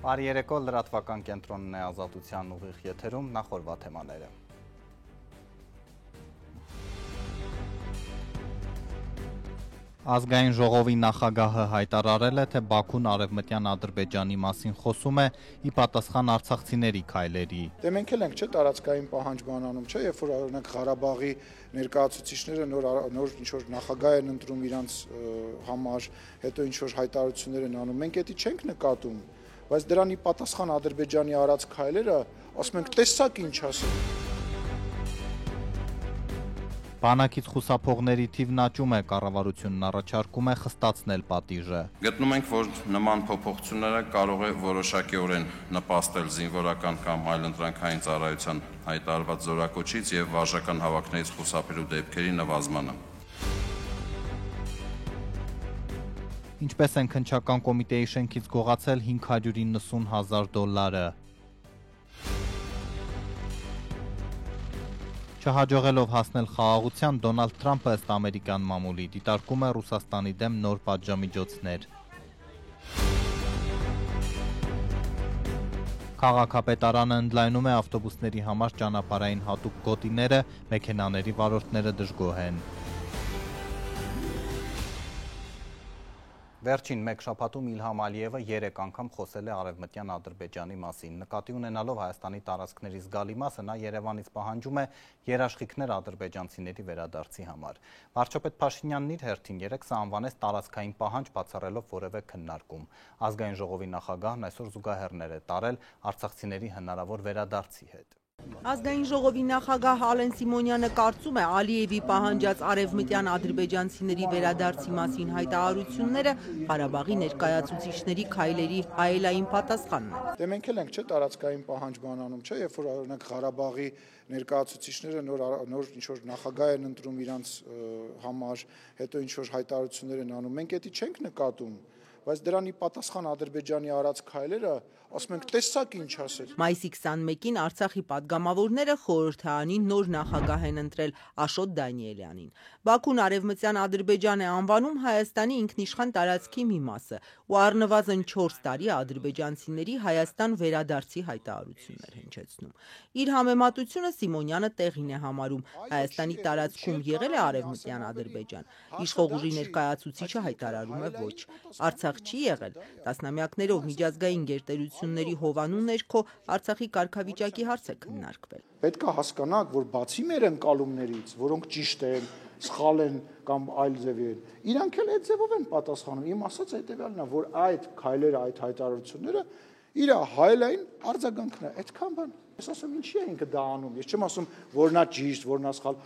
Բարի երեկո, լրատվական կենտրոնն է Ազատության ուղիղ եթերում, նախորդ թեմաները։ Ազգային ժողովի նախագահը հայտարարել է, թե Բաքուն արևմտյան Ադրբեջանի մասին խոսում է ի պատասխան արցախցիների քայլերի։ Դե մենք էլ ենք տարածքային պահանջման անում, չէ, երբ որ օրինակ Ղարաբաղի ներկայացուցիչները նոր ինչ-որ նախագահ են ընտրում իրանց համար, հետո ինչ-որ հայտարարություններ են անում, մենք դա չենք նկատում, բայց դրան ի պատասխան Ադրբեջանի արած քայլերը, ասում ենք, տեսակ ինչ ասել։ Բանակից խուսափողների թիվն աճում է, կառավարությունն առաջարկում է խստացնել պատիժը։ Գտնում ենք, որ նման փոփոխությունները կարող է որոշակիորեն նպաստել զինվորական կամ այլընտրանքային ծառայության հայտարարված զորակոչից եւ վարժական հավաքներից խուսափելու դեպքերի նվազմանը։ Ինչպես են քննչական կոմիտեի շենքից գողացել $590,000։ Չհաջողելով հասնել խաղաղության, Դոնալդ Թրամփը ըստ ամերիկյան մամուլի դիտարկում է Ռուսաստանի դեմ նոր պատժամիջոցներ։ Քաղաքապետարանը ընդլայնում է ավտոբուսների համար ճանապարհային հատուկ գոտիները, մեքենաների վարորդները դժգոհ են։ Վերջին մեկ շաբաթում Իլհամ Ալիևը 3 անգամ խոսել է արևմտյան Ադրբեջանի մասին։ Նկատի ունենալով Հայաստանի տարածքների զգալի մասը, նա Երևանից պահանջում է երաշխիքներ ադրբեջանցիների վերադարձի համար։ Վարչապետ Փաշինյանն իր հերթին երեքսը անվանեց տարածքային պահանջ, բացառելով որևէ քննարկում։ Ազգային ժողովի նախագահն այսօր զուգահեռներ է տարել արցախցիների հնարավոր վերադարձի հետ։ Ազգային ժողովի նախագահ Ալեն Սիմոնյանը կարծում է Ալիևի պահանջած արևմտյան ադրբեջանցիների վերադարձի մասին հայտարարությունները Ղարաբաղի ներկայացուցիչների քայլերի հայելային պատասխանն է։ Դե մենք էլ ենք տարածքային պահանջման անում, չէ, երբ որ օրինակ Ղարաբաղի ներկայացուցիչները նոր ինչ-որ նախագահ են ընտրում իրանց համար, հետո ինչ-որ հայտարարություններ են անում, մենք դա չենք նկատում, բայց դրան ի պատասխան Ադրբեջանի արած քայլերը, ասում ենք, տեսակ ինչ ասել։ Մայիսի 21-ին Արցախի պատգամավորները խորհրդարանին նոր նախագահ են ընտրել Աշոտ Դանիելյանին։ Բաքուն արևմտյան Ադրբեջան է անվանում Հայաստանի ինքնիշխան տարածքի մի մասը ու առնվազն 4 տարի ադրբեջանցիների Հայաստան վերադարձի հայտարարություններ հնչեցնում։ Իր համեմատությունը Սիմոնյանը տեղին է համարում։ Հայաստանի տարածքում եղել է արևմտյան Ադրբեջան։ Իշխող ուժի ներկայացուցիչը հայտարարում է ոչ։ Արցախ չի եղել։ Տասնամյակներով միջազգային գերտերությունների հովանու ներքո Արցախի կարգավիճակի հարց է քննարկվել։ Պետք է հասկանաք, որ բացի մեր ընկալումներից, որոնք ճիշտ են, սխալ են կամ այլ ձևի են, իրանք էլ այդ ձևով են պատասխանում։ Իմ ասած հետևյալն է, որ այդ քայլերը, այդ հայտարարությունները իր հայելային արձագանքն է, այդքան բան։ Ես ասում ինչի է ինքը դա անում։ Ես չեմ ասում, որ նա ճիշտ, որ նա սխալ։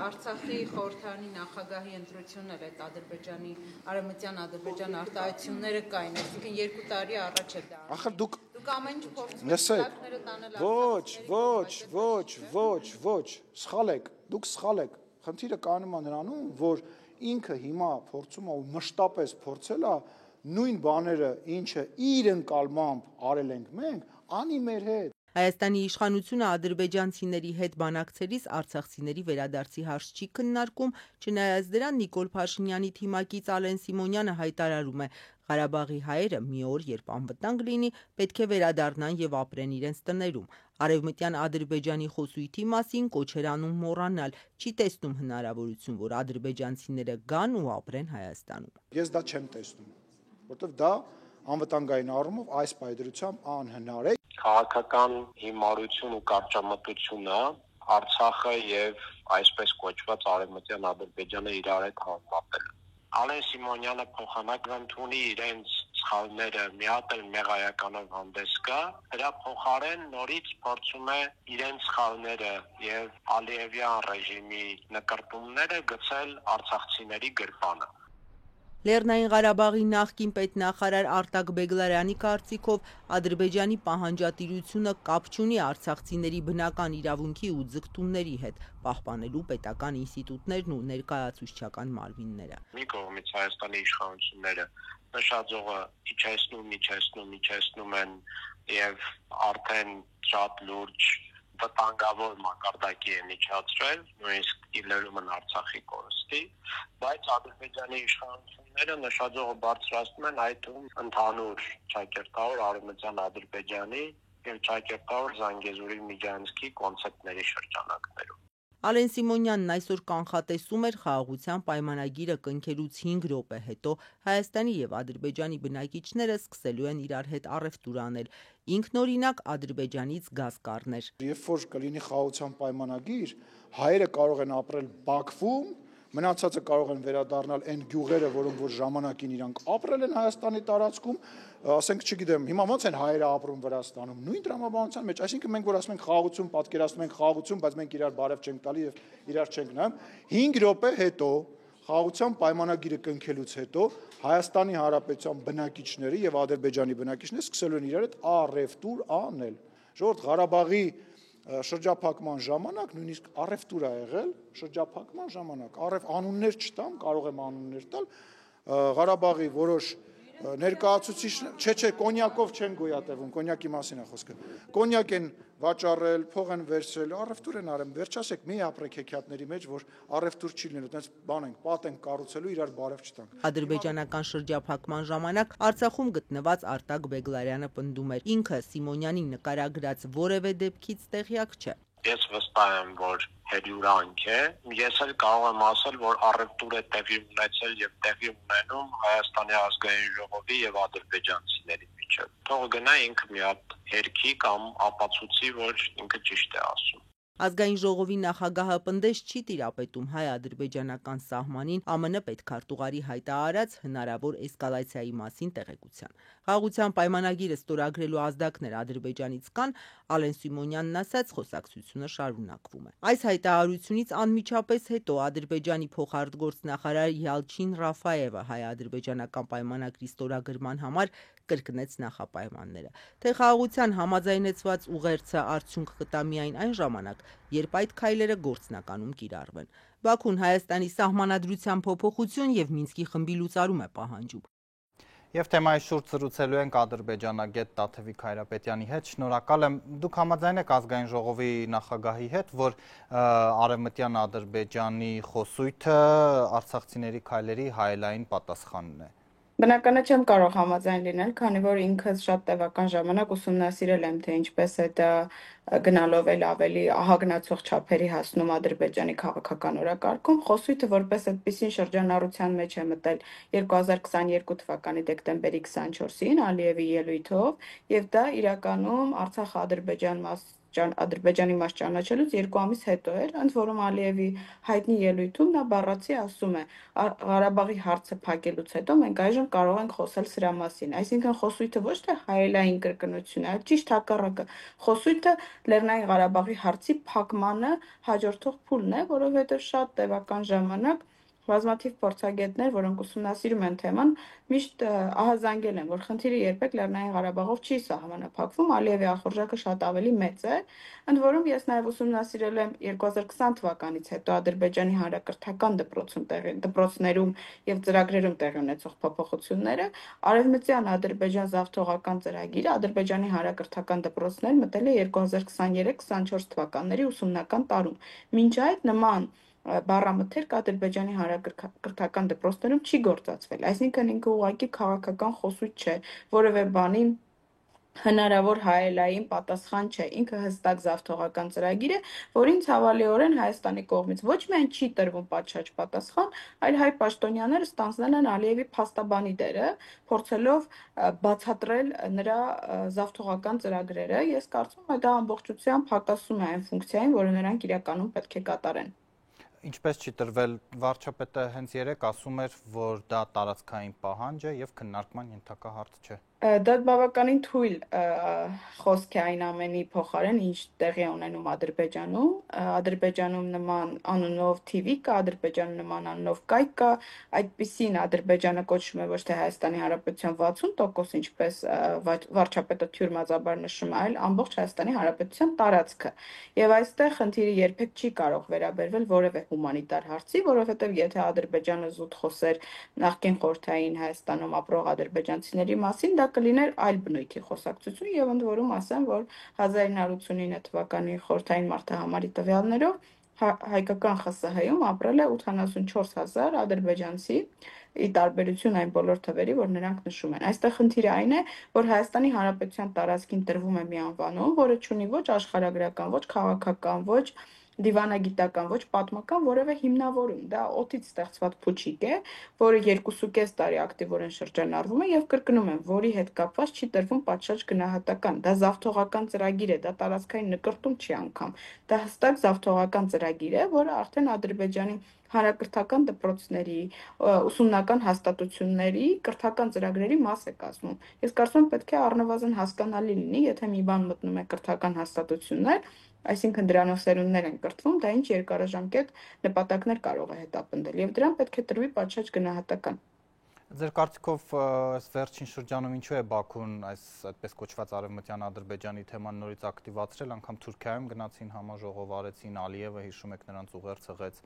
Արցախի խորհրդարանի նախագահի ընտրությունն էլ այդ Ադրբեջանի արևմտյան Ադրբեջան արտահայտությունները կային, այսինքն 2 տարի առաջ է դա։ Ախր դուք ամեն ինչ փորձում եք։ Ոչ, սխալ եք։ Դուք սխալ եք։ Խնդիրը կանում է նրանում, որ ինքը հիմա փորձում է ու մշտապես փորձել է նույն բաները, ինչը իր ընկալմամբ արել ենք մենք, անի մեր հետ։ Հայաստանի իշխանությունը ադրբեջանցիների հետ բանակցելիս արցախցիների վերադարձի հարց չի քննարկում, չնայած դրան Նիկոլ Փաշինյանի թիմակից Ալեն Սիմոնյանը հայտարարում է Ղարաբաղի հայերը մի օր, երբ անվտանգ լինի, պետք է վերադառնան եւ ապրեն իրենց տներում։ Արևմտյան Ադրբեջանի խոսույթի մասին կոչեր անում մոռանալ, չի տեսնում հնարավորություն, որ ադրբեջանցիները գան ու ապրեն Հայաստանում։ Ես դա չեմ տեսնում, որովհետեւ դա անվտանգային առումով այս պայծրությամբ անհնար է։ Քաղաքական հիմարություն ու կարճամտությունը Արցախը եւ այսպես կոչված արևմտյան Ադրբեջանը իրար հետ համատել։ Ալեն Սիմոնյանը փոխանակվent ունի իրենց սխալները մի հատ էլ մեղայականով հանդես գա, դրա փոխարեն նորից փորձում է իրենց սխալները եւ Ալիևյան ռեժիմի նկարտումները գցել արցախցիների գրպանը։ Լեռնային Ղարաբաղի նախկին պետնախարար Արտակ Բեգլարյանի կարծիքով Ադրբեջանի պահանջատիրությունը կապ չունի արցախցիների բնական իրավունքի ու ձգտումների հետ, պահպանելու պետական ինստիտուտներն ու ներկայացուցչական մարմինները։ Մի կողմից Հայաստանի իշխանությունները նշաձողը իջեցնում են եւ արդեն շատ լուրջ վտանգավոր մակարդակի է միջացրել, նույնիսկ իր լրումն Արցախի կորստի, բայց Ադրբեջանի իշխանությունները նշաձողը բարձրացնում են այդում ընդհանուր Ճակերտավոր Արևմտյան Ադրբեջանի եւ Ճակերտավոր Զանգեզուրի Միջանցքի կոնցեպտների շրջանակներում։ Ալեն Սիմոնյանն այսօր կանխատեսում էր խաղաղության պայմանագիրը կնքելուց 5 րոպե հետո Հայաստանի եւ Ադրբեջանի բնակիչները սկսելու են իրար հետ առևտուր անել, ինքնօրինակ Ադրբեջանից գազ կառներ։ Երբ որ կլինի խաղաղության պայմանագիր, հայերը կարող են ապրել Բաքվում, մնացածը կարող են վերադառնալ այն գյուղերը, որոնք որ ժամանակին իրանք ապրել են Հայաստանի տարածքում, ասենք, չգիտեմ, հիմա ոնց են հայերը ապրում Վրաստանում, նույն տրամաբանության մեջ, այսինքն մենք որ ասում ենք խաղաղություն, պատկերացնում ենք խաղաղություն, բայց մենք իրար բարև չենք տալի եւ իրար չենք նայում, 5 րոպե հետո խաղաղության պայմանագիրը կնքելուց հետո Հայաստանի Հանրապետության բնակիչները եւ Ադրբեջանի բնակիչները սկսելու են իրար հետ առևտուր անել։ Ժողովուրդ, Ղարաբաղի շրջափակման ժամանակ նույնիսկ առևտուր ա եղել, շրջափակման ժամանակ, անուններ չտամ, կարող եմ անուններ տալ, Ղարաբաղի որոշ ներկայացուցիչներ, չէ, կոնյակով չեն գոյատևում, կոնյակի մասին է խոսքը, կոնյակ են վաճառել, փող են վերցրել, առևտուր են արել, վերջասեք մի ապրեք հեքիաթների մեջ, որ առևտուր չի լինելու, այդպես բան ենք, պատ ենք կառուցելու, իրար բարև չտանք։ Ադրբեջանական շրջափակման ժամանակ Արցախում գտնված Արտակ Բեգլարյանը պնդում էր, ինքը Սիմոնյանին նկարագրած որևէ դեպքից տեղյակ չէ։ Ես վստահ եմ, որ հերյուրանք է։ Ես էլ կարող եմ ասել, որ առևտուր է տեղի ունեցել եւ տեղի ունենում Հայաստանի ազգային ժողովի եւ ադրբեջանցիների միջեւ։ Թող գնա ինքը մի հատ հերքի կամ ապացուցի, որ ինքը ճիշտ է ասում։ Ազգային ժողովի նախագահը պնդես չի տիրապետում հայ-ադրբեջանական սահմանին ԱՄՆ պետքարտուղարի հայտարարած հնարավոր էսկալացիայի մասին տեղեկության։ Խաղաղության պայմանագիրը ստորագրելու ազդակներ Ադրբեջանից կան, Ալեն Սիմոնյանն ասաց, խոսակցությունը շարունակվում է։ Այս հայտարարությունից անմիջապես հետո Ադրբեջանի փոխարտգործնախարար Յալչին Ռաֆայևը հայ-ադրբեջանական պայմանագրի ստորագրման համար կրկնեց նախապայմանները։ Թե խաղաղության համաձայնեցված ուղերձը արդյունք կտա միայն այն ժամանակ, երբ այդ քայլերը գործնականում կիրառվեն։ Բաքուն Հայաստանի սահմանադրության փոփոխություն եւ Մինսկի խմբի լուծարում է պահանջում։ Եվ թեմայի շուրջ զրուցելու ենք ադրբեջանագետ Տաթևիկ Հայրապետյանի հետ։ Շնորհակալ եմ։ Դուք համաձայն եք ազգային ժողովի նախագահի հետ, որ արևմտյան Ադրբեջանի խոսույթը արցախցիների քայլերի հայելային պատասխանն է։ Բնական է չեմ կարող համաձայն լինել, քանի որ ինքս շատ տևական ժամանակ ուսումնասիրել եմ, թե ինչպես է դա գնալով էլ ավելի ահագնացող չափերի հասնում Ադրբեջանի քաղաքական օրակարգում։ Խոսույթը որպես այդպիսին շրջանառության մեջ է մտել 2022 թվականի դեկտեմբերի 24-ին Ալիևի ելույթով, եւ դա իրականում Ադրբեջանի մաս ճանաչելուց 2 ամիս հետո էր, ընդ որում Ալիևի հայտնի ելույթում նա բառացի ասում է. Ղարաբաղի հարցը փակելուց հետո մենք այժմ կարող ենք խոսել սրա մասին։ Այսինքն խոսույթը ոչ թե հայելային կրկնություն է, այլ ճիշտ հակառակը։ Խոսույթը Լեռնային Ղարաբաղի հարցի փակմանը հաջորդող փուլն է, որովհետև շատ տևական ժամանակ բազմաթիվ փորձագետներ, որոնք ուսումնասիրում են թեման, միշտ ահազանգել են, որ խնդիրը երբեք Լեռնային Ղարաբաղով չի սահմանափակվում, Ալիևի ախորժակը շատ ավելի մեծ է, ընդ որում ես նաև ուսումնասիրել եմ 2020 թվականից հետո Ադրբեջանի հանրակրթական դպրոցներում եւ ծրագրերում տեղի ունեցող փոփոխությունները, Արևմտյան Ադրբեջան զավթողական ծրագիրը Ադրբեջանի հանրակրթական դպրոցներ մտել է 2023-24 թվականների ուսումնական տարում։ Մինչ այդ նման բառամթերք Ադրբեջանի հանրակրթական դպրոցներում չի գործածվել, այսինքն ինքը ուղղակի քաղաքական խոսույթ չէ, որևէ բանի հնարավոր հայելային պատասխան չէ, ինքը հստակ զավթողական ծրագիր է, որին ցավալիորեն Հայաստանի կողմից ոչ միայն չի տրվում պատշաճ պատասխան, այլ հայ պաշտոնյաները ստանձնել են Ալիևի փաստաբանի դերը, փորձելով բացատրել նրա զավթողական ծրագրերը։ Ես կարծում եմ, դա ամբողջությամբ հակասում է այն ֆունկցիային, որը նրանք իրականում պետք է կատարեն։ Ինչպես չի տրվել, վարչապետը հենց երեկ ասում էր, որ դա տարածքային պահանջ է եւ քննարկման ենթակա հարց չէ։ Դա բավականին թույլ խոսք է այն ամենի փոխարեն, ինչ տեղի է ունենում Ադրբեջանում։ Ադրբեջանում նման անունով TV կա, Ադրբեջանում նման անունով կայք կա, այդպիսին Ադրբեջանը կոչվում է ոչ թե Հայաստանի Հանրապետության 60%, ինչպես վարչապետը թյուրմածաբար նշում է, այլ ամբողջ Հայաստանի Հանրապետության տարածքը։ Եվ այստեղ խնդիրը երբեք չի կարող վերաբերվել որևէ հումանիտար հարցի, որովհետև եթե Ադրբեջանը զուտ խոսեր նախկին խորհրդային Հայաստանում ապրող ադրբեջանցիների մասին, դա կլիներ այլ բնույթի խոսակցություն եւ ընդ որում ասեմ, որ 1989 թվականի խորհրդային մարդահամարի տվյալներով հայկական ԽՍՀ-ում ապրել է 84,000 ադրբեջանցի, ի տարբերություն այն բոլոր թվերի, որ նրանք նշում են։ Այստեղ խնդիրը այն է, որ Հայաստանի Հանրապետության տարածքին տրվում է մի անվանում, որը չունի ոչ աշխարհագրական, ոչ քաղաքական, ոչ դիվանագիտական, ոչ պատմական որևէ հիմնավորում։ Դա օդից ստեղծված փուչիկ է, որը 2.5 տարի ակտիվորեն շրջանառվում է եւ կրկնում եմ, որի հետ կապված չի տրվում պատշաճ գնահատական։ Դա զավթողական ծրագիր է, դա տարածքային նկրտում չի անգամ։ Դա հստակ զավթողական ծրագիր է, որը արդեն Ադրբեջանի հանրակրթական դպրոցների, ուսումնական հաստատությունների, կրթական ծրագրերի մաս է կազմում։ Ես կարծում եմ պետք է առնվազն հասկանալի լինի, եթե մի բան մտնում է կրթական հաստատություններ, այսինքն դրանով սերունդներ են կրթվում, դա ինչ երկարաժամկետ նպատակներ կարող է հետապնդել եւ դրան պետք է տրվի պատշաճ գնահատական։ Ձեր կարծիքով այս վերջին շրջանում ինչու է Բաքուն այս այդպես կոչված արևմտյան Ադրբեջանի թեման նորից ակտիվացրել, անգամ Թուրքիայում գնացին համաժողով արեցին, Ալիևը հիշում եք նրանց ուղերձ ըղեց։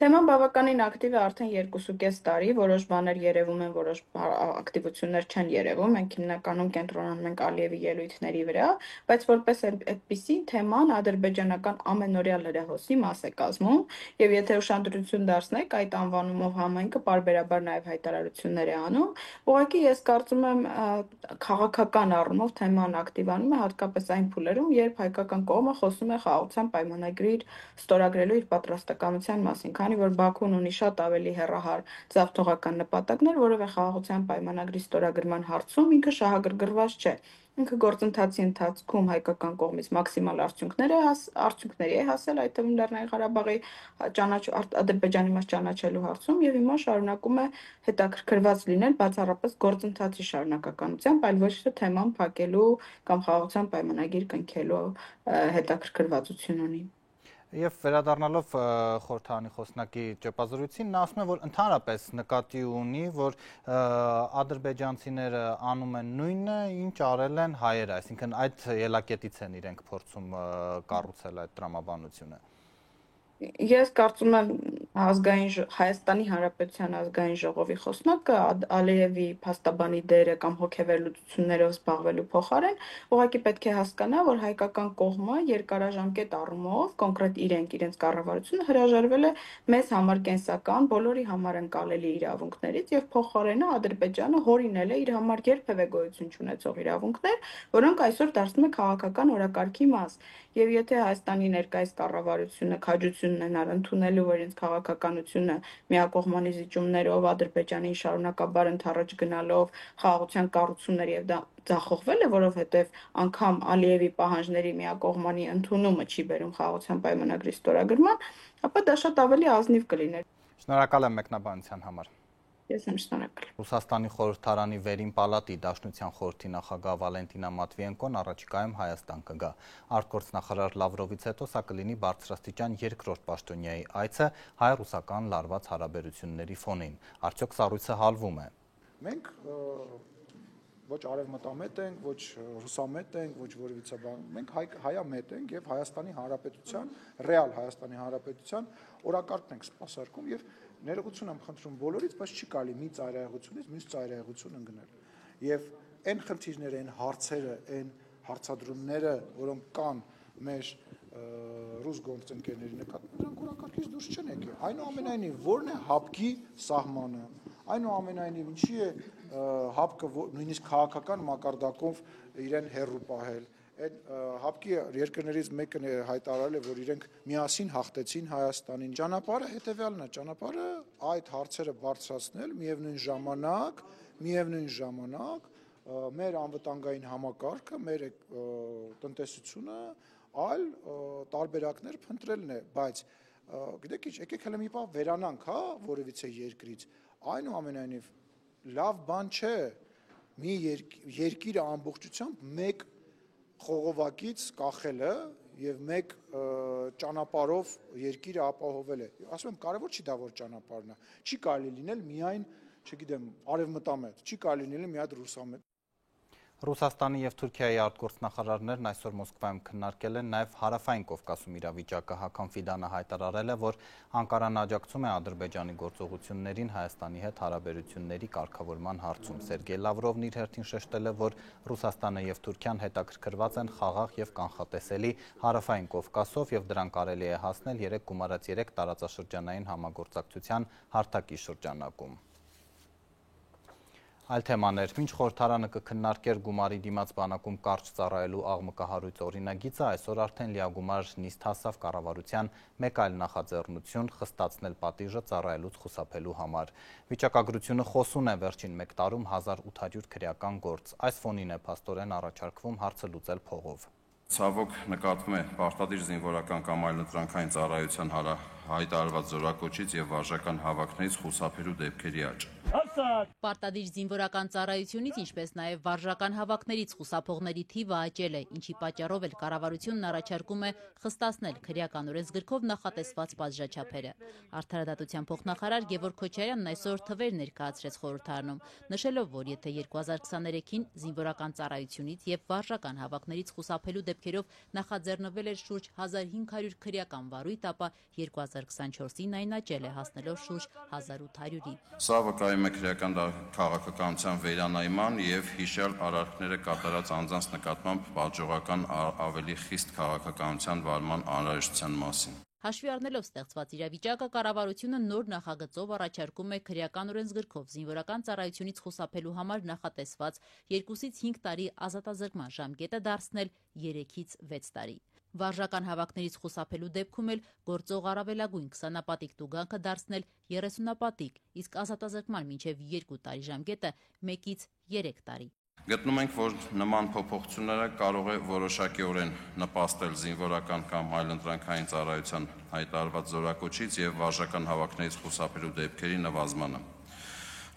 Թեման բավականին ակտիվ է արդեն 2.5 տարի, որոշ բաներ երևում են, որոշ ակտիվություններ չեն երևում, մենք հիմնականում կենտրոնանում ենք Ալիևի ելույթների վրա, բայց որպես այդպիսի թեման ադրբեջանական ամենօրյա լրահոսի մաս է կազմում, եւ եթե ուշադրություն դարձնեք այդ անվանումով համայնքը պարբերաբար նաեւ հայտարարություններ է անում, ուղղակի ես կարծում եմ քաղաքական առումով թեման ակտիվանում է հատկապես այն փուլերում, երբ հայկական կողմը խոսում է խաղաղության պայմանագրի ստորագրելու իր պատրաստակամության մասին, քանի որ Բաքուն ունի շատ ավելի հեռահար զավթողական նպատակներ, որովհետև խաղաղության պայմանագրի ստորագրման հարցում ինքը շահագրգռված չէ։ Ինքը գործընթացի ընթացքում հայկական կողմից մաքսիմալ արդյունքների է հասել, այդ թվում Լեռնային Ղարաբաղի Ադրբեջանի մաս ճանաչելու հարցում եւ հիմա շարունակում է հետաքրքրված լինել բացառապես գործընթացի շարունակականությամբ, այլ ոչ թե թեման փակելու կամ խաղաղության պայմանագիր կնքելու հետաքրքրվածություն ունի։ Եվ վերադառնալով խորհրդարանի խոսնակի ճեպազրույցին, նա ասում է, որ ընդհանրապես նկատի ունի, որ ադրբեջանցիները անում են նույնը, ինչ արել են հայերը, այսինքն այդ ելակետից են իրենք փորձում կառուցել այդ տրամաբանությունը։ Ես կարծում եմ Հայաստանի Հանրապետության ազգային ժողովի խոսնակը Ալիևի փաստաբանի դերը կամ հոգեվերլուծություններով զբաղվելու փոխարեն ուղղակի պետք է հասկանա, որ հայկական կողմը երկարաժամկետ առումով կոնկրետ իրենց կառավարությունը հրաժարվել է մեզ համար կենսական, բոլորի համար ընկալելի իրավունքներից եւ փոխարենը Ադրբեջանը հորինել է իր համար երբևէ գոյություն չունեցող իրավունքներ, որոնք այսօր դարձնում է քաղաքական օրակարգի մաս։ Եվ եթե Հայաստանի ներկայիս կառավարությունը քաջություն ունենար ընդունելու, որ իրենց քաղաքականությունը միակողմանի զիջումներով Ադրբեջանին շարունակաբար ընդառաջ գնալով խաղաղության կառուցումներ եւ դա ձախողվել է, որովհետեւ անգամ Ալիևի պահանջների միակողմանի ընդունումը չի բերում խաղաղության պայմանագրի ստորագրման, ապա դա շատ ավելի ազնիվ կլիներ։ Շնորհակալ եմ մեկնաբանության համար։ Ես եմ շնորհակալ։ Ռուսաստանի խորհրդարանի վերին պալատի Դաշնության խորհրդի նախագահ Վալենտինա Մատվիենկոն առաջիկայում Հայաստան կգա։ Արտգործնախարար Լավրովից հետո սա կլինի բարձրաստիճան երկրորդ պաշտոնյայի այցը հայ-ռուսական լարված հարաբերությունների ֆոնին։ Արդյոք սառույցը հալվում է։ Մենք ոչ արևմտամետ ենք, ոչ ռուսամետ ենք, ոչ որևիցե բան։ Մենք հայամետ ենք եւ Հայաստանի Հանրապետության, ռեալ Հայաստանի Հանրապետության օրակարգն ենք սպասարկում եւ ներողություն եմ խնդրում բոլորից, բայց չի կարելի մի ծայրահեղությունից մյուս ծայրահեղություն ընկնել։ Եվ այն խնդիրները, այն հարցերը, այն հարցադրումները, որոնք կան մեր ռուս գործընկերների նկատմամբ, դրանք օրակարգից դուրս չեն եկել։ Այնուամենայնիվ, ո՞րն է հապկի սահմանը։ Այնուամենայնիվ, ինչի է հապկը նույնիսկ քաղաքական մակարդակով իրեն հեռու պահել։ Այդ հապկի երկրներից մեկը հայտարարել է, որ իրենք միասին հաղթեցին Հայաստանին։ Ճանապարհը հետեւյալն է, ճանապարհը այդ հարցերը բարձրացնել, միևնույն ժամանակ մեր անվտանգային համակարգը, մեր տնտեսությունը այլ տարբերակներ փնտրելն է, բայց գիտեք ինչ, եկեք հələ մի պահ վերանանք, հա, որևիցե երկրից։ Այնուամենայնիվ լավ բան չէ մի երկիրը ամբողջությամբ մեկ խողովակից կախելը եւ մեկ ճանապարհով երկիրը ապահովելը։ Ասում եմ, կարևոր չի դա որ ճանապարհն է։ Չի կարելի լինել միայն, չգիտեմ, արևմտամետ, չի կարելի լինել մի հատ ռուսամետ։ Ռուսաստանի և Թուրքիայի արտգործնախարարներն այսօր Մոսկվայում քննարկել են նաև հարավային Կովկասում իրավիճակը։ Հակոբ Ֆիդանը հայտարարել է, որ Անկարան աջակցում է Ադրբեջանի գործողություններին Հայաստանի հետ հարաբերությունների կարգավորման հարցում։ Սերգեյ Լավրովն իր հերթին շեշտել է, որ Ռուսաստանը և Թուրքիան հետաքրքրված են խաղաղ և կանխատեսելի հարավային Կովկասով և դրան կարելի է հասնել 3+3 տարածաշրջանային համագործակցության հարթակի շրջանակում։ Այլ թեմաներ, մինչ խորհրդարանը կքննարկեր գումարի դիմաց բանակում կարճ ծառայելու աղմկահարույց օրինագիծը, այսօր արդեն լիագումար նիստ հասավ կառավարության մեկ այլ նախաձեռնություն խստացնել պատիժը ծառայելուց խուսափելու համար։ Վիճակագրությունը խոսուն է վերջին մեկ տարում 1800 քրեական գործ։ Այս ֆոնին է փաստորեն առաջարկվում հարցը լուծել փողով։ Ցավոք նկատվում է պարտադիր զինվորական կամ այլընտրանքային ծառայության հայտարարված զորակոչից եւ վարժական հավաքներից խուսափելու դեպքերի աճ։ Պարտադիր զինվորական ծառայությունից, ինչպես նաև վարժական հավաքներից խուսափողների թիվը աճել է, ինչի պատճառով էլ կառավարությունն առաջարկում է խստացնել քրեական օրենսգրքով նախատեսված պատժաչափերը։ Արդարադատության փոխնախարար Գևորգ Քոչարյանն այսօր թվեր ներկայացրեց խորհրդարանում, նշելով, որ եթե 2023-ին զինվորական ծառայությունից եւ վարժական հավաքներից խուսափելու դեպքերով նախաձեռնվել էր շուրջ 1500 քրեական վարույթ, ապա 2024-ին այն աճել է, հասնելով շուրջ 1800-ի։ Սա վկայում է քրեական քաղաքականության վերանայման եւ հիշյալ արարքները կատարած անձանց նկատմամբ պատժողական ավելի խիստ քաղաքականության վարման անհրաժեշտության մասին։ Հաշվի առնելով ստեղծված իրավիճակը, կառավարությունը նոր նախագծով առաջարկում է քրեական օրենսգրքով զինվորական ծառայությունից խուսափելու համար նախատեսված 2-ից 5 տարի ազատազրկման ժամկետը դարձնել 3-ից 6 տարի։ Վարժական հավաքներից խուսափելու դեպքում էլ գործող առավելագույն 20-ապատիկ տուգանքը դարձնել 30-ապատիկ, իսկ ազատազրկման մինչև 2 տարի ժամկետը 1-ից 3 տարի։ Գտնում ենք, որ նման փոփոխությունները կարող է որոշակիորեն նպաստել զինվորական կամ այլընտրանքային ծառայության հայտարարված զորակոչից եւ վարժական հավաքներից խուսափելու դեպքերի նվազմանը։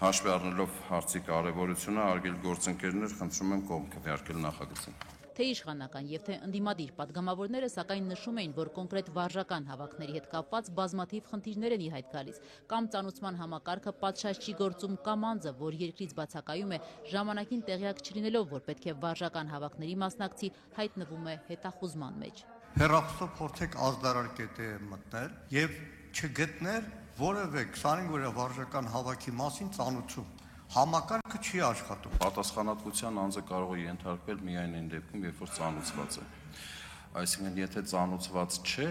Հաշվի առնելով հարցի կարևորությունը, արգել գործընկերներ, խնդրում եմ կողմ քվեարկել նախագծին։ Թե իշխանական եւ թե ընդդիմադիր պատգամավորները սակայն նշում էին, որ կոնկրետ վարժական հավաքների հետ կապված բազմաթիվ խնդիրներ են ի հայտ գալիս, կամ ծանուցման համակարգը պատշաճ չի գործում, կամ անձը, որ երկրից բացակայում է, ժամանակին տեղյակ չլինելով, որ պետք է վարժական հավաքների մասնակցի, հայտնվում է հետախուզման մեջ։ Հեռախոսով փորձեք ազդարար կետի մտնել եւ չգտնել որևէ 25 օրյա վարժական հավաքի մասին ծանուցում։ Համակարգը չի աշխատում։ Պատասխանատվության անձը կարող է ենթարկվել միայն այն դեպքում, երբ որ ծանուցված է։ Այսինքն, եթե ծանուցված չէ,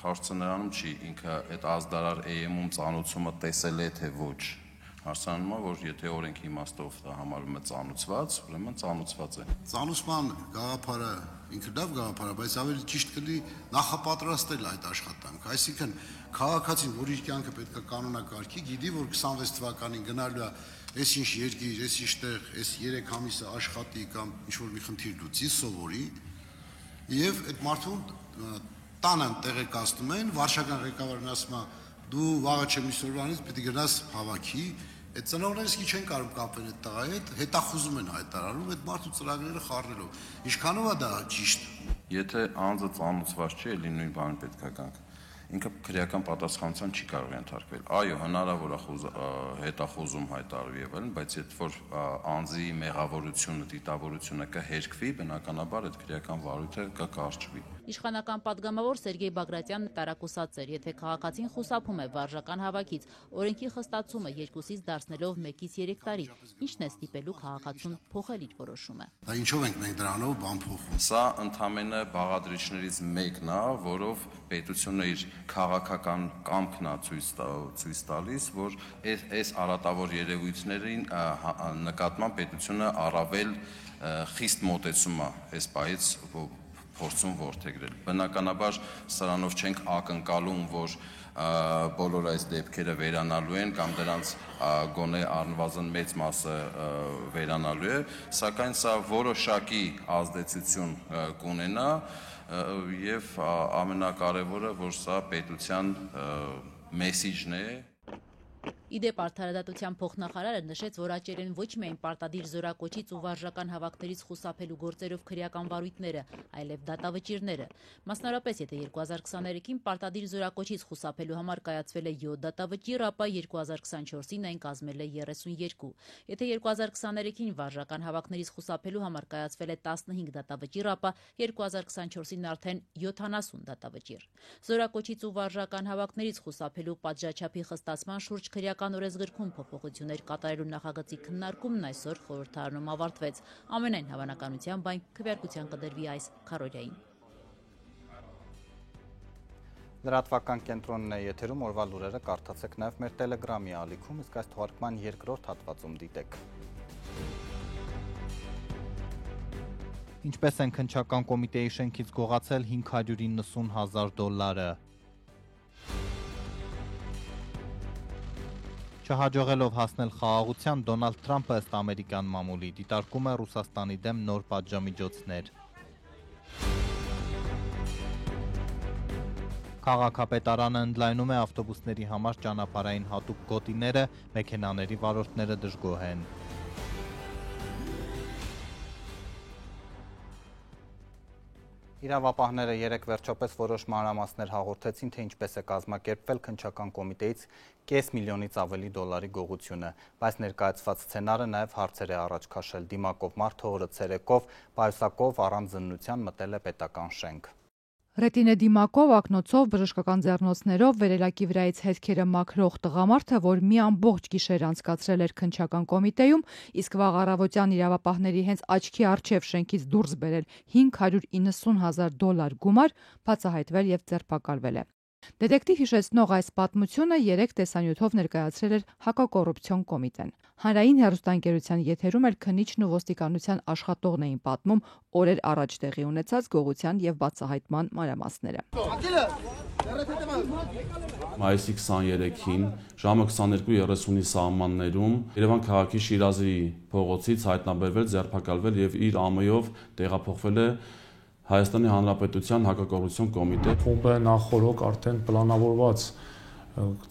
հարցը նրանում չի, ինքը այդ ազդարար EM-ում ծանուցումը տեսել է թե ոչ։ Հարցանումը, որ եթե օրենքի իմաստով դա համարվում է ծանուցված, ուրեմն ծանուցված է։ Ծանուցման գաղափարը ինքը լավ գաղափար է, բայց ավելի ճիշտ կլինի նախապատրաստել այդ աշխատանքը։ Այսինքն, քաղաքացին, որ իր կյանքը պետք է կանոնակարգի, գիտի, որ 26 թվականին գնալու է այս ինչ երկիր, այս ինչ տեղ, այս 3 ամիսը աշխատի կամ ինչ-որ մի խնդիր լուծի, սովորի, եւ այդ մարդուն տանը տեղեկացնում են, վարչական ղեկավարն ասում է դու վաղը չեմ իսորվանից պիտի գնաս հավաքի, այդ ծնողներս քիչ չեն կարող կապել այդ տղայի հետ, հետախուզում են հայտարարում այդ մարդու ծրագրերը խառնելով։ Ինչքանով է դա ճիշտ։ Եթե անձը ծանուցված չի, էլի նույն բանը պետք է գանք։ Ինքը քրեական պատասխանատվության չի կարող ենթարկվել։ Այո, հնարավոր է հետախուզում հայտարարվի եւ այլն, բայց եթե որ անձի մեղավորությունը, դիտավորությունը կհերկվի, բնականաբար այդ քրեական վարույթը կկարճվի։ Իշխանական պատգամավոր Սերգեյ Բագրատյանն տարակուսած էր, եթե քաղաքացին խուսափում է վարժական հավաքից, օրենքի խստացումը 2-ից դարձնելով 1-ից 3 տարի, ինչն է ստիպելու քաղաքացուն փոխել իր որոշումը։ Դա ինչով ենք մենք դրանով բան փոխում։ Սա ընդհանրապես բաղադրիչներից մեկն է, որով պետությունը իր քաղաքական կամքն է ցույց տալիս, որ այս արատավոր երևույթներին նկատմամբ պետությունը առավել խիստ մոտեցում է այս պահից փորձում որդեգրել։ Բնականաբար սրանով չենք ակնկալում, որ բոլոր այս դեպքերը վերանալու են կամ դրանց գոնե առնվազն մեծ մասը վերանալու է, սակայն սա որոշակի ազդեցություն կունենա եւ ամենակարևորը, որ սա պետության մեսիջն է Իդեպ արդարադատության փոխնախարարը նշեց, որ աճել են ոչ միայն պարտադիր զորակոչից ու վարժական հավաքներից խուսափելու գործերով քրեական վարույթները, այլև դատավճիռները։ Մասնավորապես, եթե 2023-ին պարտադիր զորակոչից խուսափելու համար կայացվել է 7 դատավճիռ, ապա 2024-ին այն կազմել է 32։ Եթե 2023-ին վարժական հավաքներից խուսափելու համար կայացվել է 15 դատավճիռ, ապա 2024-ին արդեն 70 դատավճիռ։ Զորակոչից ու վարժական հավաքներից խուսափելու պատժաչափի խստացման շուրջ քրեական օրենսգրքում փոփոխություններ կատարելու նախագծի քննարկումն այսօր խորհրդարանում ավարտվեց։ Ամենայն հավանականությամբ այն քվեարկության կդրվի այս քառօրյային։ Լրատվական կենտրոնն է եթերում, օրվա լուրերը կարդացեք նաև մեր Telegram-ի ալիքում, իսկ այս թողարկման երկրորդ հատվածում դիտեք։ Ինչպես են քննչական կոմիտեի շենքից գողացել $590,000։ Չհաջողելով հասնել խաղաղության, Դոնալդ Թրամփը ըստ ամերիկյան մամուլի դիտարկում է Ռուսաստանի դեմ նոր պատժամիջոցներ։ Քաղաքապետարանը ընդլայնում է ավտոբուսների համար ճանապարհային հատուկ գոտիները, մեքենաների վարորդները դժգոհ են։ Իրավապահները երեկ վերջապես որոշ մանրամասներ հաղորդեցին, թե ինչպես է կազմակերպվել քննչական կոմիտեից $500,000-ից ավելի դոլարի գողությունը, բայց ներկայացված սցենարը նաև հարցեր է առաջ քաշել։ Դիմակով մարդը օրը ցերեկով պայուսակով առանց զննության մտել է պետական շենք։ Ռետինե դիմակով, ակնոցով, բժշկական ձեռնոցներով վերելակի վրայից հետքերը մաքրող տղամարդը, որ մի ամբողջ գիշեր անցկացրել էր քննչական կոմիտեում, իսկ վաղ առավոտյան իրավապահների հենց աչքի առջև շենքից դուրս բերել $590,000 գումար, բացահայտվել եւ ձերբակալվել է։ Դետեկտիվ հիշեցնող այս պատմությունը երեք տեսանյութով ներկայացրել էր հակակոռուպցիոն կոմիտեն։ Հանրային հեռուստաընկերության եթերում էլ քննիչն ու ոստիկանության աշխատողն էին պատմում օրեր առաջ տեղի ունեցած գողության եւ բացահայտման մանրամասները։ Մայիսի 23-ին ժամը 22:30-ի սահմաններում Երևան քաղաքի Շիրազի փողոցից հայտնաբերվել, ձերբակալվել եւ իր ԱՄ-ով տեղափոխվել է Հայաստանի Հանրապետության հակակոռուպցիոն կոմիտե։ Խումբը նախորոք արդեն պլանավորված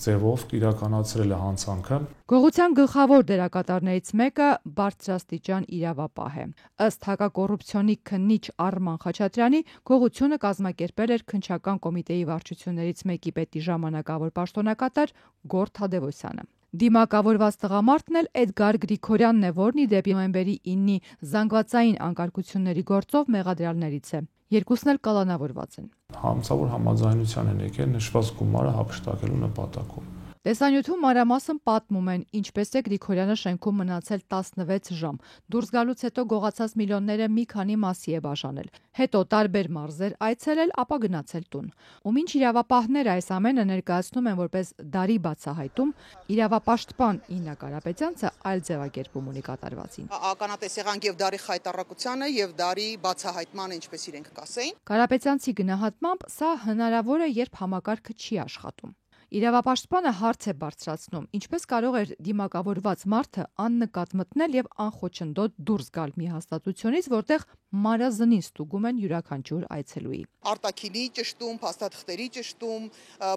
ձևով իրականացրել է հանցանքը։ Գողության գլխավոր դերակատարներից մեկը բարձրաստիճան իրավապահ է։ Ըստ հակակոռուպցիոնի քննիչ Արման Խաչատրյանի, գողությունը կազմակերպել էր քննչական կոմիտեի վարչություններից մեկի պետի ժամանակավոր պաշտոնակատար Գորթ Թադևոսյանը։ Դիմակավորված տղամարդն էլ Էդգար Գրիգորյանն է, որն ի դեպ նոյեմբերի 9-ի զանգվածային անկարգությունների գործով մեղադրյալներից է։ Երկուսն էլ կալանավորված են։ Համցավոր համաձայնության են եկել նշված գումարը հափշտակելու նպատակով։ Տեսանյութում մանրամասն պատմում են, ինչպես է Գրիգորյանը շենքում մնացել 16 ժամ։ Դուրս գալուց հետո գողացած միլիոնները մի քանի մասի է բաժանել։ Հետո տարբեր մարզեր այցելել, ապա գնացել տուն։ Ու մինչ իրավապահները այս ամենը ներկայացնում են որպես դարի բացահայտում, իրավապաշտպան Իննա Կարապետյանցը այլ ձևակերպում ունի կատարվածին։ Ականատես եղանք եւ դարի խայտառակությանը եւ դարի բացահայտմանը, ինչպես իրենք կասեին։ Կարապետյանցի գնահատմամբ սա հնարավոր է, երբ համակարգը չի աշխատում։ Իրավապաշտպանը հարց է բարձրացնում, ինչպես կարող էր դիմակավորված մարդը աննկատ մտնել եւ անխոչնդոտ դուրս գալ մի հաստատությունից, որտեղ մարազնին ստուգում են յուրաքանչյուր այցելուի։ Արտաքինի ճշտում, փաստաթղթերի ճշտում,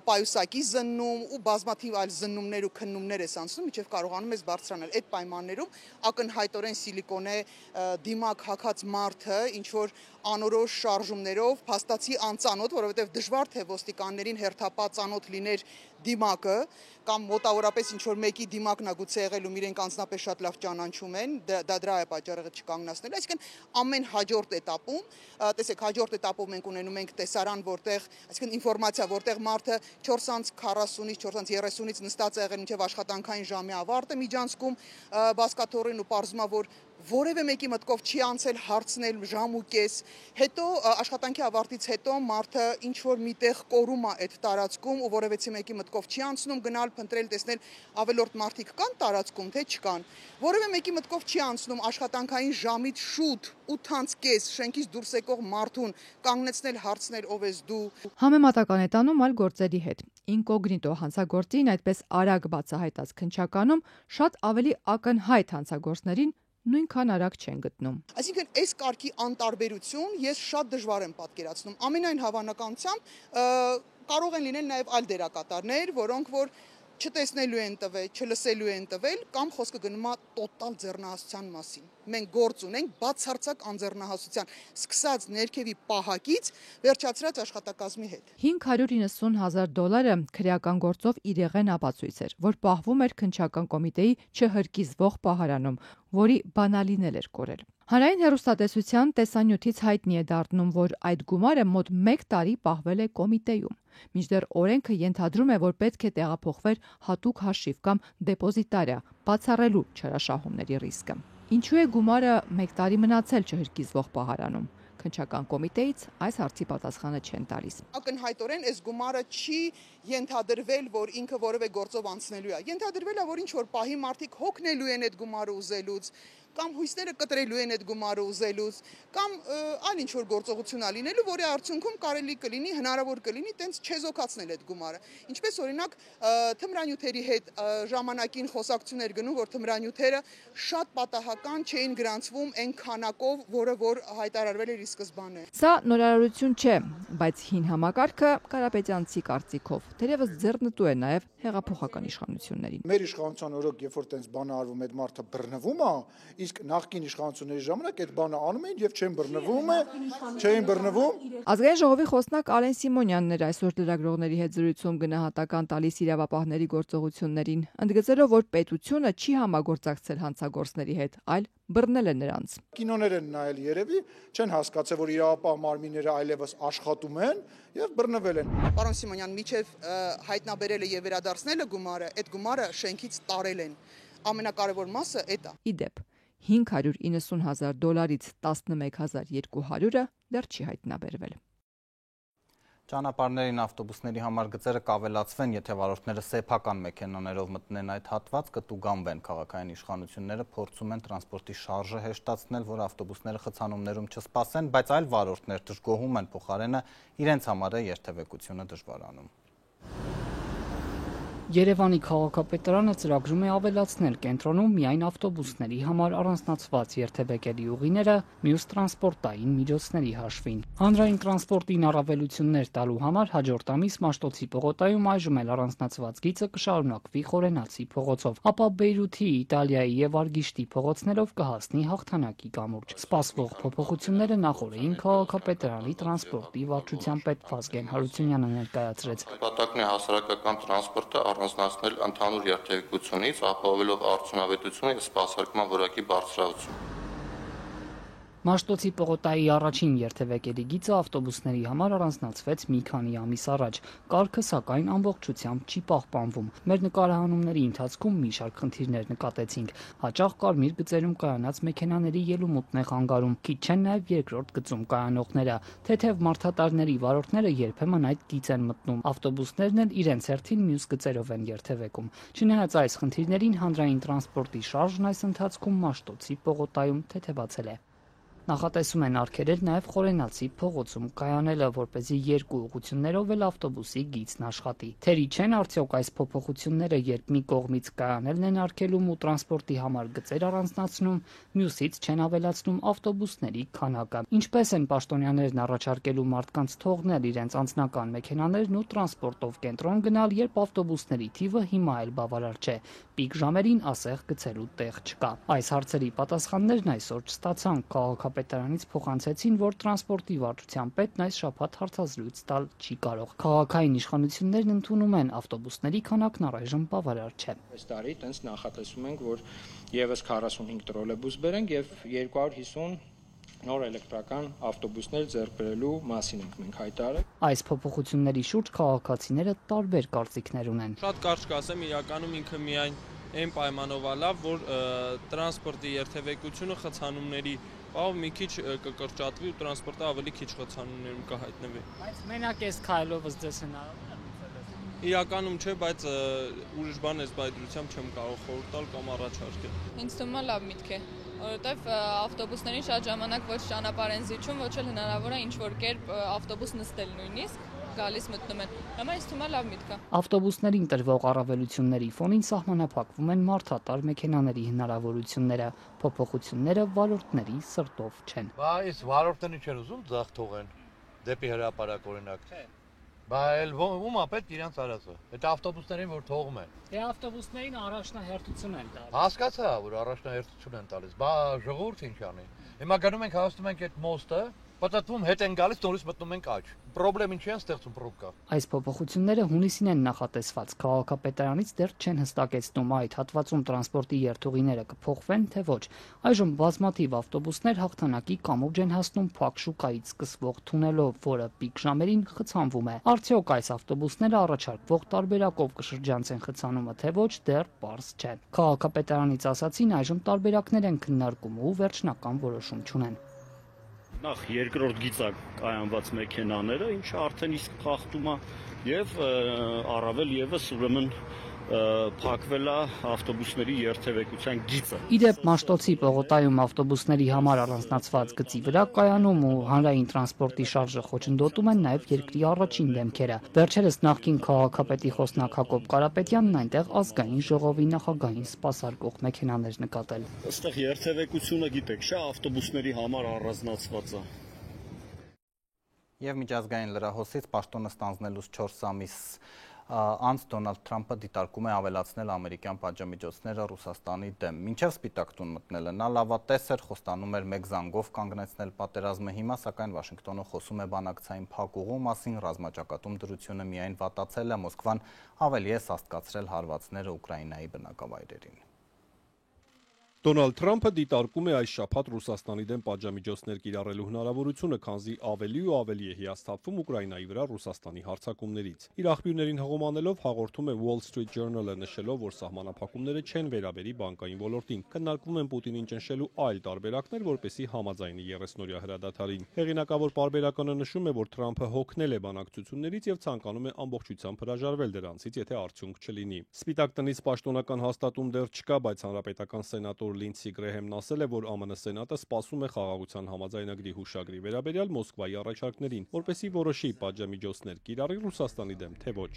պայուսակի զննում ու բազմաթիվ այլ զննումներ ու քննումներ ես անցնում, ինչեւ կարողանում ես բարձրանալ այդ պայմաններում ակնհայտորեն սիլիկոնե դիմակ հագած մարդը, ինչ որ անորոշ շարժումներով փաստացի անծանոթ, որովհետեւ դժվար թե ոստիկաններին հերթապատ ծանոթ լիներ դիմակը կամ մոտավորապես ինչ որ մեկի դիմակն է գուցե եղել ու իրենք անձնապես շատ լավ ճանաչում են, դա դրա է պատճառը չկանգնացնել, այսինքն ամեն հաջորդ этаպում, տեսեք, հաջորդ этаպում մենք ունենում ենք տեսարան, որտեղ, այսինքն ինֆորմացիա, որտեղ մարդը 4:40-ից 4:30-ից նստած է եղել մինչև աշխատանքային ժամի ավարտը միջանցքում բասկաթոռին ու պարզումա, որ որևէ մեկի մտքով չի անցել հարցնել ժամ ու կես, հետո աշխատանքի ավարտից հետո մարդը ինչ որ միտեղ կորում է այդ տարածքում ու որևէ մեկի մտքով չի անցնում գնալ փնտրել տեսնել ավելորդ մարդիկ կան տարածքում թե չկան, որևէ մեկի մտքով չի անցնում աշխատանքային ժամից շուտ 8:30 շենքից դուրս եկող մարդուն կանգնեցնել հարցնել ով ես դու։ Համեմատական է տանում այլ գործերի հետ։ Ինկոգնիտո հանցագործին այդպես արագ բացահայտած քննչականում շատ ավելի ակնհայտ հանցագործներին նույնքան արագ չեն գտնում։ Այսինքն այս կարգի անտարբերություն ես շատ դժվար եմ պատկերացնում։ Ամենայն հավանականությամբ կարող են լինել նաև այլ դերակատարներ, որոնք որ չտեսնելու են տվել, չլսելու են տվել, կամ խոսքը գնում է տոտալ ձեռնահասության մասին։ Մենք գործ ունենք բացարձակ անձեռնահասության, սկսած ներքևի պահակից, վերջացրած աշխատակազմի հետ։ $590,000 քրեական գործով իրեղեն ապացույց էր, որ պահվում էր քննչական կոմիտեի չհրկիզվող պահարանում, որի բանալինել էր կորել։ Հանրային հեռուստատեսության տեսանյութից հայտնի է դառնում, որ այդ գումարը մոտ 1 տարի պահվել է կոմիտեում, մինչդեռ օրենքը ենթադրում է, որ պետք է տեղափոխվեր հատուկ հաշիվ կամ դեպոզիտարիա, բացառելու չարաշահումների ռիսկը։ Ինչու է գումարը 1 տարի մնացել չհրկիզվող պահարանում։ Քննչական կոմիտեից այս հարցի պատասխանը չեն տալիս։ Ակնհայտորեն այս գումարը չի ենթադրվել, որ ինքը որևէ գործով անցնելու է։ Ենթադրվել է, որ ինչ որ պահի մարդիկ հոգնելու են այդ գումարը ուզելուց, կամ հույսները կտրելու են այդ գումարը ուզելուց, կամ այլ ինչ որ գործողություն ալինելու, որի արդյունքում կարելի կլինի, հնարավոր կլինի տենց չեզոքացնել այդ գումարը։ Ինչպես օրինակ թմրանյութերի հետ ժամանակին խոսակցություններ գնում, որ թմրանյութերը շատ պատահական չէին գրանցվում այն քանակով, որը որ հայտարարվել էր ի սկզբանե։ Սա նորարարություն չէ, բայց հին համակարգը Կարապետյանցի կարծիքով թերևս ձեռնտու է նաև հեղափոխական իշխանություններին։ Մեր իշխանության օրոք, երբ որ տենց բանը արվում, այդ մարդը բռնվում է, իսկ նախկին իշխանությունների ժամանակ այդ բանը անում էին եւ չէին բռնվում։ Ազգային ժողովի խոսնակ Ալեն Սիմոնյանն էր այսօր լրագրողների հետ զրույցում գնահատական տալիս իրավապահների գործողություններին, ընդգծելով, որ պետությունը չի համագործակցել հանցագործների հետ, այլ բռնել է նրանց։ Կինոներ են նայել երևի, չեն հասկացել, որ իրավապահ մարմինները այլևս աշխատում են եւ բռնվել են։ Պարոն Սիմոնյան, միջև հայտնաբերելը եւ վերադարձնելը գումարը, այդ գումարը շենքից տարել են։ Ամենակարևոր մասը այդ է։ Իդեպ $590,000-ից 11,200-ը դեռ չի հայտնաբերվել։ Ճանապարհներին ավտոբուսների համար գծերը կավելացվեն, եթե վարորդները սեփական մեքենաներով մտնեն այդ հատված, կտուգանվեն։ Քաղաքային իշխանությունները փորձում են տրանսպորտի շարժը հեշտացնել, որ ավտոբուսները խցանումներում չսպասեն, բայց այլ վարորդներ դժգոհում են, փոխարենը իրենց համար է երթևեկությունը դժվարանում։ Երևանի քաղաքապետարանը ծրագրում է ավելացնել կենտրոնում միայն ավտոբուսների համար առանձնացված երթևեկելի ուղիները մյուս տրանսպորտային միջոցների հաշվին։ Հանրային տրանսպորտին առավելություններ տալու համար հաջորդ ամիս Մաշտոցի պողոտայում այժմ էլ առանձնացված գիծը կշարունակվի Խորենացի փողոցով, ապա Բեյրութի, Իտալիայի եւ Արգիշտի փողոցներով կհասնի Հաղթանակի կամուրջ։ Սպասվող փոփոխությունները նախորդին քաղաքապետարանի տրանսպորտի վարչության պետ Վազգեն Հարությունյանը ներկայացրեց։ Նպատակն է հասարակական տրանսպորտը առանձնացնել ընդհանուր երթևեկությունից, ապահովելով արդյունավետություն եւ սպասարկման որակի բարձրացում։ Մաշտոցի պողոտայի առաջին երթևեկելի գիծը ավտոբուսների համար առանձնացվեց մի քանի ամիս առաջ։ Կարգը սակայն ամբողջությամբ չի պահպանվում։ Մեր նկարահանումների ընթացքում մի շարք խնդիրներ նկատեցինք։ Հաճախ կարմիր գծերում կայանած մեքենաների ելումուտն է խանգարում։ Քիչ չեն նաև երկրորդ գծում կայանողները։ Թեթև մարդատարների վարորդները երբեմն այդ գիծ են մտնում։ Ավտոբուսներն էլ իրենց հերթին մյուս գծերով են երթևեկում։ Չնայած այս խնդիրներին հանրային տրանսպորտի շարժն այս ընթացքում Մաշտոցի պողոտայում թեթևացել է։ Նախատեսում են արգելել նաև Խորենացի փողոցում կայանելը, որպեսզի երկու ուղղություններով էլ ավտոբուսի գիծն աշխատի։ Թերի չեն արդյոք այս փոփոխությունները, երբ մի կողմից կայանելն են արգելում ու տրանսպորտի համար գծեր առանձնացնում, մյուսից չեն ավելացնում ավտոբուսների քանակը։ Ինչպես են պաշտոնյաներն առաջարկելու մարդկանց թողնել իրենց անձնական մեքենաներն ու տրանսպորտով կենտրոն գնալ, երբ ավտոբուսների թիվը հիմա էլ բավարար չէ։ Պիկ ժամերին ասեղ գցելու տեղ չկա։ Այս հարցերի պատասխաններն այսօր չստացան։ Քաղաքապետարանից փոխանցեցին, որ տրանսպորտի վարչության պետն այս շաբաթ հարցազրույց տալ չի կարող։ Քաղաքային իշխանություններն ընդունում են ավտոբուսների քանակն առայժմ բավարար չէ։ Այս տարի տենց նախատեսում ենք, որ եւս 45 տրոլեյբուս բերենք եւ 250 նոր էլեկտրական ավտոբուսներ ձեռք բերելու մասին ենք մենք հայտարարել։ Այս փոփոխությունների շուրջ քաղաքացիները տարբեր կարծիքներ ունեն։ Շատ կարճ կասեմ, իրականում ինքը միայն այն պայմանով է լավ, որ տրանսպորտի երթևեկությունը խցանումների պահով մի քիչ կկրճատվի ու տրանսպորտը ավելի քիչ խցանումներում կհայտնվի։ Բայց մենակ այս քայլով ըստ հնարավոր է։ Իրականում չէ, բայց ուրիշ բան այս բայդրությամբ չեմ կարող խորհուրդ տալ կամ առաջարկել։ Ինձ թվում է լավ միտք է, որովհետև ավտոբուսներին շատ ժամանակ ոչ ճանապարհ են զիջում, ոչ էլ հնարավոր է ինչ-որ կերպ ավտոբուս նստել նույնիսկ, գալիս մտնում են։ Հիմա ինձ թվում է լավ միտք է։ Ավտոբուսներին տրվող առավելությունների ֆոնին սահմանափակվում են մարդատար մեքենաների հնարավորությունները, փոփոխությունները վարորդների սրտով չեն։ Բայց վարորդները չեն ուզում ձախ թողեն դեպի հրապարակ օրինակ։ Բայց ում է պետք իրանց արածը։ Այդ ավտոբուսներին որ թողում են։ Դե ավտոբուսներին առաջնահերթություն են տալիս։ Հասկացա, որ առաջնահերթություն են տալիս, բա ժողովուրդ ինչ անի։ Հիմա գնում ենք հասնում ենք այդ մոստը, պատատվում հետ են գալիս, նորից մտնում ենք աճ։ Պրոբլեմ ինչի են ստեղծում պրոբկա։ Այս փոփոխությունները հունիսին են նախատեսված։ Քաղաքապետարանից դեռ չեն հստակեցնում այդ հատվածում տրանսպորտի երթուղիները կփոխվեն, թե ոչ։ Այժմ բազմաթիվ ավտոբուսներ հաղթանակի կամուրջ են հասնում Փակ շուկայից սկսվող թունելով, որը պիկ ժամերին խցանվում է։ Արդյոք այս ավտոբուսները առաջարկվող տարբերակով կշրջանցեն խցանումը, թե ոչ, դեռ պարզ չէ։ Քաղաքապետարանից ասացին, այժմ տարբերակներ են քննարկում ու վերջնական որոշում չունեն։ Նախ երկրորդ գիծակ կայանված մեքենաները, ինչը արդեն իսկ խախտում է եւ առավել եւս ուրեմն փակվել է ավտոբուսների երթևեկության գիծը։ Իդեպ Մաշտոցի պողոտայում ավտոբուսների համար առանձնացված գծի վրա կայանում ու հանրային տրանսպորտի շարժը խոչընդոտում են նաև երկրի առաջին դեմքերը։ Վերջերս նախկին քաղաքապետի խոսնակ Հակոբ Կարապետյանն այնտեղ ազգային ժողովի նախագահին սպասարկող մեքենաներ նկատել։ Այստեղ երթևեկությունը գիտեք, շա ավտոբուսների համար առանձնացված է։ Եվ միջազգային լրահոսից պաշտոնը ստանձնելուց 4 ամիս անց Դոնալդ Թրամփը դիտարկում է ավելացնել ամերիկյան պատժամիջոցները Ռուսաստանի դեմ։ Մինչև Սպիտակ տուն մտնելը նա լավատես էր, խոստանում էր մեկ զանգով կանգնեցնել պատերազմը, հիմա սակայն Վաշինգտոնը խոսում է բանակցային փակ ուղու մասին, ռազմաճակատում դրությունը միայն վատացել է, Մոսկվան ավելի է սաստկացրել հարվածները Ուկրաինայի բնակավայրերին։ Դոնալդ Թրամփը դիտարկում է այս շաբաթ Ռուսաստանի դեմ պատժամիջոցներ կիրառելու հնարավորությունը, քանզի ավելի ու ավելի է հիասթափվում Ուկրաինայի վրա Ռուսաստանի հարձակումներից։ Իր աղբյուրներին հղումանելով հաղորդում է Wall Street Journal-ը, նշելով, որ սահմանափակումները չեն վերաբերի բանկային ոլորտին։ Քննարկվում են Պուտինին ճնշելու այլ տարբերակներ, որպեսզի համաձայնի 30-օրյա հրադադարին։ Հեղինակավոր պարբերականը նշում է, որ Թրամփը հոգնել է բանակցություններից եւ ցանկանում է ամբողջությամբ հրաժարվել դրանցից, եթե արդյունք չլինի։ Սպիտակ տնից պաշտոնական հաստատում դեռ չկա, բայց հանրապետական սենատոր Լինսի Գրեհեմն ասել է, որ ԱՄՆ Սենատը սպասում է խաղաղության համաձայնագրի հուշագրի վերաբերյալ Մոսկվայի առաջարկներին, որպեսզի որոշի պատժամիջոցներ կիրառի Ռուսաստանի դեմ, թե ոչ։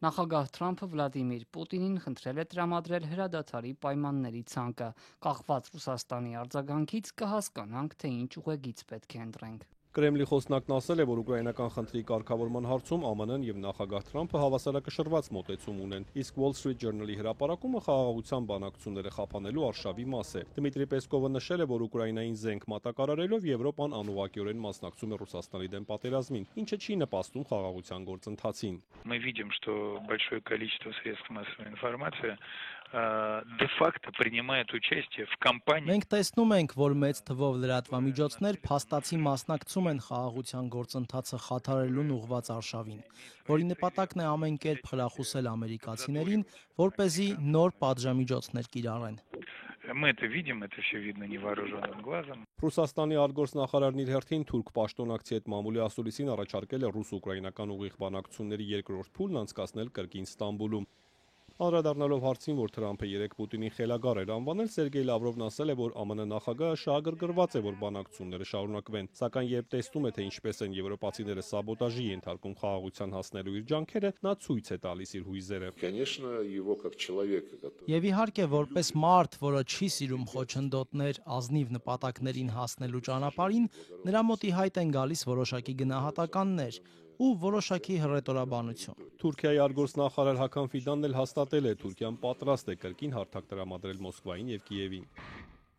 Նախագահ Թրամփը Վլադիմիր Պուտինին խնդրել է տրամադրել հրադադարի պայմանների ցանկը։ Կախված Ռուսաստանի արձագանքից կհասկանանք, թե ինչ ուղեգիծ պետք է ընտրենք։ Կրեմլի խոսնակն ասել է, որ ուկրաինական խնդրի կարգավորման հարցում ԱՄՆ-ն եւ նախագահ Թրամփը հավասարակշռված մոտեցում ունեն, իսկ Wall Street Journal-ի հրապարակումը խաղաղության բանակցությունները խափանելու արշավի մաս է։ Դմիտրի Պեսկովը նշել է, որ Ուկրաինային զենք մատակարարելով Եվրոպան անուղղակիորեն մասնակցում է Ռուսաստանի դեմ պատերազմին, ինչը չի նպաստում խաղաղության գործընթացին։ Мы видим, что большое количество средств массовой информации де-факто принимает участие в кампании. Մենք տեսնում ենք, որ մեծ թվով լրատվամիջոցներ փաստացի մասնակցում են խաղաղության գործընթացը խաթարելուն ուղղված արշավին, որի նպատակն է ամեն կերպ խրախուսել ամերիկացիներին, որպեսզի նոր պատժամիջոցներ կիրառեն։ Мы это видим, это все видно невооруженным глазом. Ռուսաստանի արտգործնախարարն իր հերթին թուրք պաշտոնակցի հետ մամուլի ասուլիսին առաջարկել է ռուս-ուկրաինական ուղիղ բանակցությունների երկրորդ փուլն անցկացնել կրկին Ստամբուլում։ Անդրադառնալով հարցին, որ Թրամփը երեկ Պուտինին խելագար էր անվանել, Սերգեյ Լավրովն ասել է, որ ԱՄՆ նախագահը շահագրգռված է, որ բանակցությունները շարունակվեն, սակայն երբ տեսնում է, թե ինչպես են եվրոպացիները սաբոտաժի ենթարկում խաղաղության հասնելու իր ջանքերը, նա ցույց է տալիս իր հույզերը։ Եվ իհարկե, որպես մարդ, որը չի սիրում խոչընդոտներ ազնիվ նպատակներին հասնելու ճանապարհին, նրա մոտ ի հայտ են գալիս որոշակի գնահատականներ ու որոշակի հռետորաբանություն։ Թուրքիայի արտգործնախարար Հական Ֆիդանն էլ հաստատել է, Թուրքիան պատրաստ է կրկին հարթակ տրամադրել Մոսկվային եւ Կիևին։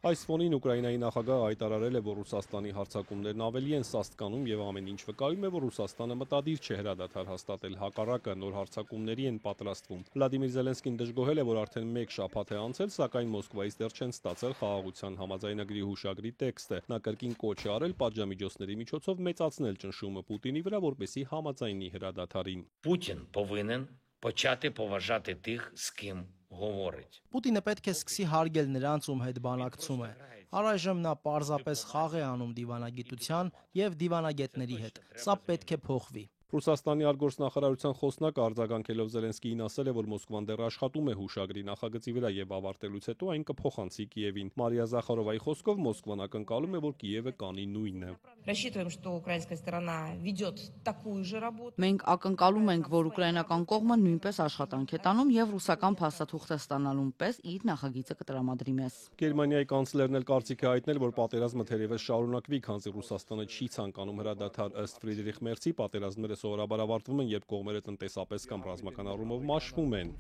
Այս ֆոնին Ուկրաինայի նախագահը հայտարարել է, որ Ռուսաստանի հարձակումներն ավելի են սաստկանում եւ ամեն ինչ վկայում է, որ Ռուսաստանը մտադիր չէ հրադադար հաստատել, հակառակը նոր հարձակումների են պատրաստվում։ Վլադիմիր Զելենսկին դժգոհել է, որ արդեն 1 շաբաթ է անցել, սակայն Մոսկվայից դեռ չեն ստացել խաղաղության համաձայնագրի հուշագրի տեքստը։ Նա կրկին կոչ է արել պատժամիջոցների միջոցով մեծացնել ճնշումը Պուտինի վրա, որպեսզի համաձայնի հրադադարին։ Путін повинен почати поважати тих, з ким говорить. Պուտինը պետք է սկսի հարգել նրանց, ում հետ բանակցում է։ Առայժմ նա պարզապես խաղ է անում դիվանագիտության եւ դիվանագետների հետ։ Սա պետք է փոխվի։ Ռուսաստանի արտգործնախարարության խոսնակը արձագանքելով Զելենսկիին ասել է, որ Մոսկվան դեռ աշխատում է հուշագրի նախագծի վրա եւ ավարտելուց հետո այն կփոխանցի Կիևին։ Մարիա Զախարովայի խոսքով Մոսկվան ակնկալում է, որ Կիևը կանի նույնը։ Рассчитываем, что украинская сторона ведет такую же работу. Մենք ակնկալում ենք, որ ուկրաինական կողմը նույնպես աշխատանք է տանում եւ ռուսական փաստաթուղթը ստանալուն պես իր նախագիծը կտրամադրի մեզ։ Գերմանիայի կանցլերն էլ կարծիք է հայտնել, որ պատերազմը թերևս շարունակվի, քանզի Ռուսաստանը չի ցանկանում հրադադար ըստ Ֆրիդրիխ Մերցի պատերազմները պատերազմները սովորաբար ավարտվում են, երբ կողմերը տնտեսապես կամ ռազմական առումով մաշվում են։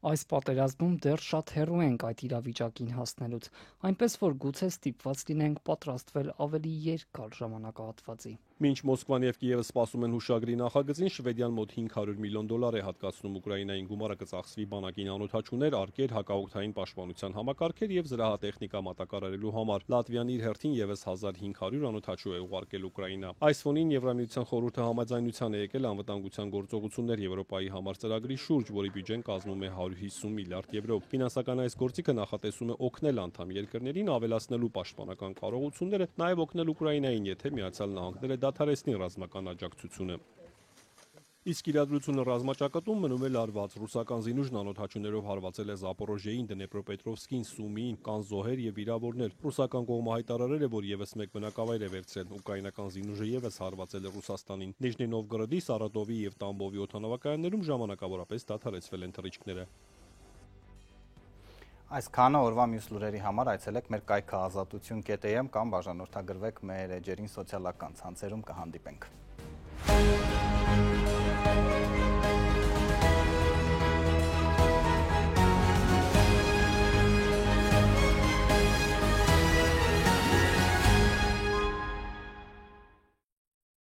Այս պատերազմում դեռ շատ հեռու ենք այդ իրավիճակին հասնելուց, այնպես որ գուցե ստիպված լինենք պատրաստվել ավելի երկար ժամանակահատվածի։ Մինչ Մոսկվան եւ Կիևը սպասում են հուշագրի նախագծին, Շվեդիան մոտ $500 միլիոն է հատկացնում Ուկրաինային, գումարը կծախսվի բանակին անօդաչուներ, արկեր, հակաօգնային պաշտպանության համակարգեր եւ զրահատեխնիկա մատակարարելու համար։ Լատվիան իր հերթին եւս 1500 անօդաչու է ուղարկել Ուկրաինա։ Այս ֆոնին Եվրամիության խորհուրդը համաձայնության է եկել անվտանգության գործողություններ Եվրոպայի համար ծրագրի շուրջ, որի բյուջեն կազմում է 150 միլիարդ եվրո։ Ֆինանսական այս գործիքը նախատեսում է օգնել անդամ երկրներին ավելացնելու պաշտպանական կարողությունները, նաեւ օգնել Ուկրաինային, եթե Միացյալ Նահանգները դադարեցնի ռազմական աջակցությունը։ Իսկ իրադրությունը ռազմաճակատում մնում է լարված։ Ռուսական զինուժն անօդաչուներով հարվածել է Զապորոժիեին, Դնեպրոպետրովսկին, Սումիին, կան զոհեր եւ վիրավորներ։ Ռուսական կողմը հայտարարել է, որ եւս մեկ բնակավայր է վերցրել։ Ուկրաինական զինուժը եւս հարվածել է Ռուսաստանին։ Նիժնի Նովգորոդի, Սարատովի եւ Տամբովի օդանավակայաններում ժամանակավորապես դադարեցվել են թռիչքները։ Այսքանը օրվա մյուս լուրերի համար այցելեք մեր կայքը ազատություն.am կամ բաժանորդագրվեք մեր էջերին սոցիալական ցանցերում, կհանդիպենք։